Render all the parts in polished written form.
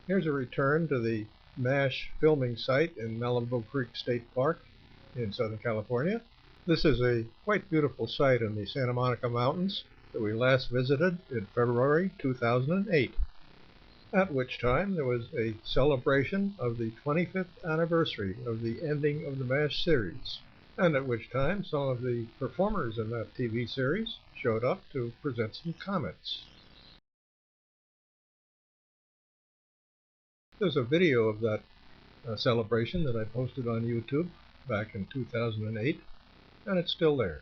Here's a return to the MASH filming site in Malibu Creek State Park in Southern California. This is a quite beautiful site in the Santa Monica Mountains that we last visited in February 2008, at which time there was a celebration of the 25th anniversary of the ending of the MASH series, and at which time some of the performers in that TV series showed up to present some comments. There's a video of that celebration that I posted on YouTube back in 2008, and it's still there.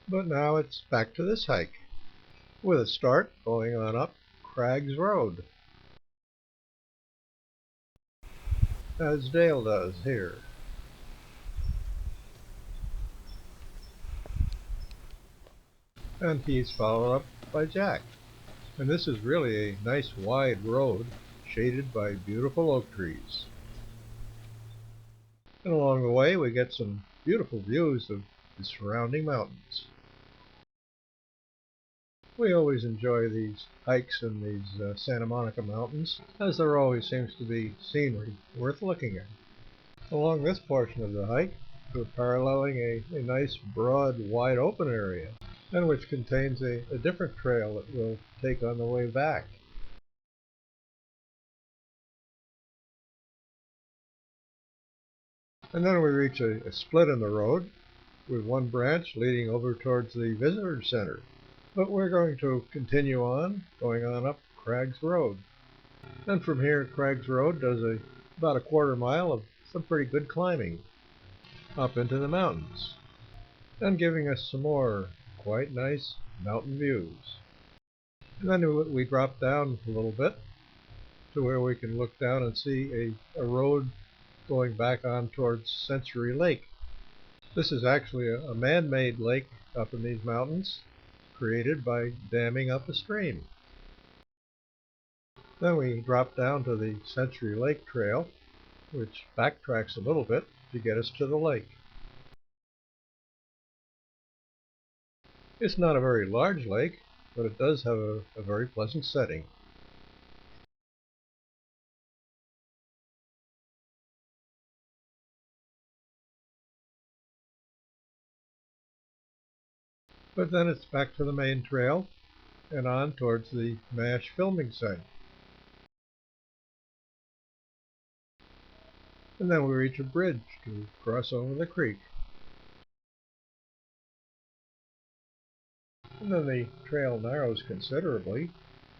But now it's back to this hike, with a start going on up Crags Road, as Dale does here. And he's followed up by Jack. And this is really a nice wide road shaded by beautiful oak trees. And along the way we get some beautiful views of the surrounding mountains. We always enjoy these hikes in these Santa Monica mountains, as there always seems to be scenery worth looking at. Along this portion of the hike, we're paralleling a nice broad wide open area, and which contains a different trail that we'll take on the way back. And then we reach a split in the road with one branch leading over towards the visitor center. But we're going to continue on, going on up Crags Road. And from here, Crags Road does about a quarter mile of some pretty good climbing up into the mountains, and giving us some more quite nice mountain views. And then we drop down a little bit to where we can look down and see a road going back on towards Century Lake. This is actually a man-made lake up in these mountains, created by damming up a stream. Then we drop down to the Century Lake Trail, which backtracks a little bit to get us to the lake. It's not a very large lake, but it does have a very pleasant setting. But then it's back to the main trail and on towards the MASH filming site. And then we reach a bridge to cross over the creek. And then the trail narrows considerably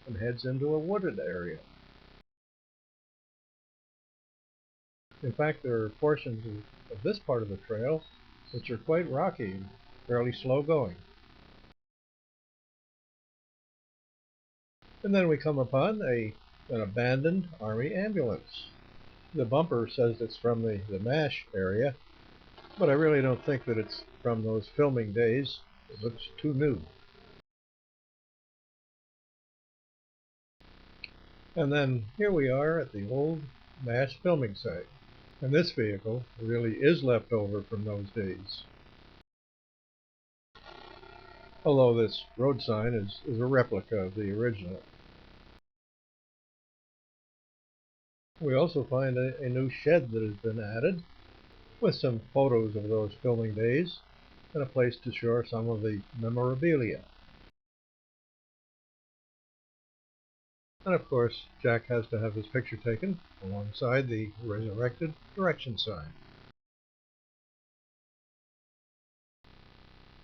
and heads into a wooded area. In fact, there are portions of this part of the trail which are quite rocky and fairly slow going. And then we come upon an abandoned Army ambulance. The bumper says it's from the MASH area, but I really don't think that it's from those filming days. It looks too new. And then here we are at the old MASH filming site. And this vehicle really is left over from those days, although this road sign is a replica of the original. We also find a new shed that has been added, with some photos of those filming days and a place to store some of the memorabilia. And of course, Jack has to have his picture taken alongside the resurrected direction sign.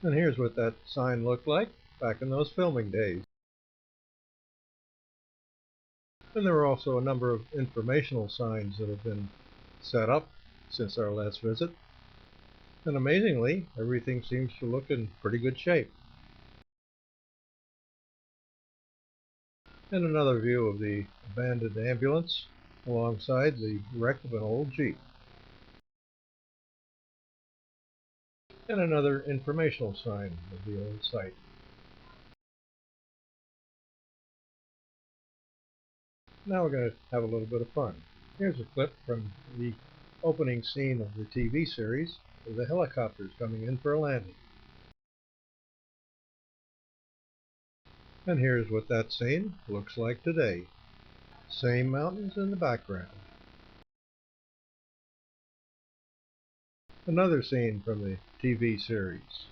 And here's what that sign looked like back in those filming days. And there are also a number of informational signs that have been set up since our last visit. And amazingly, everything seems to look in pretty good shape. And another view of the abandoned ambulance alongside the wreck of an old Jeep. And another informational sign of the old site. Now we're going to have a little bit of fun. Here's a clip from the opening scene of the TV series with the helicopters coming in for a landing. And here's what that scene looks like today. Same mountains in the background. Another scene from the TV series.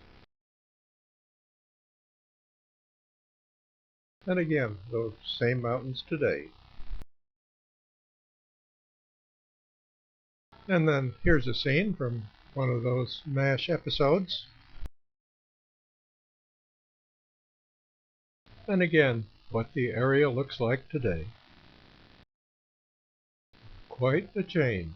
And again, those same mountains today. And then here's a scene from one of those MASH episodes. And again, what the area looks like today. Quite a change.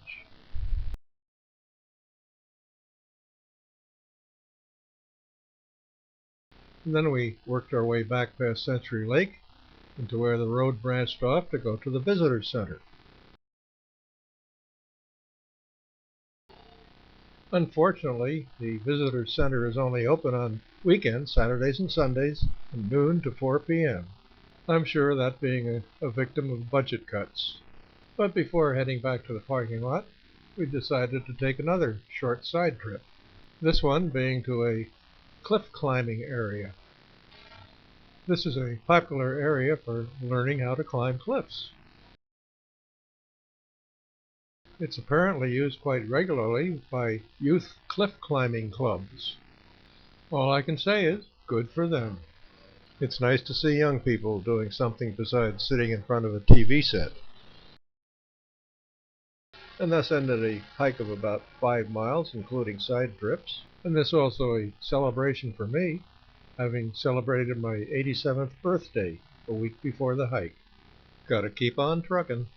And then we worked our way back past Century Lake into where the road branched off to go to the visitor center. Unfortunately, the visitor center is only open on weekends, Saturdays and Sundays, from noon to 4 p.m. I'm sure that being a victim of budget cuts. But before heading back to the parking lot, we decided to take another short side trip. This one being to a cliff climbing area. This is a popular area for learning how to climb cliffs. It's apparently used quite regularly by youth cliff climbing clubs. All I can say is, good for them. It's nice to see young people doing something besides sitting in front of a TV set. And thus ended a hike of about 5 miles, including side trips. And this also a celebration for me, having celebrated my 87th birthday a week before the hike. Gotta keep on trucking.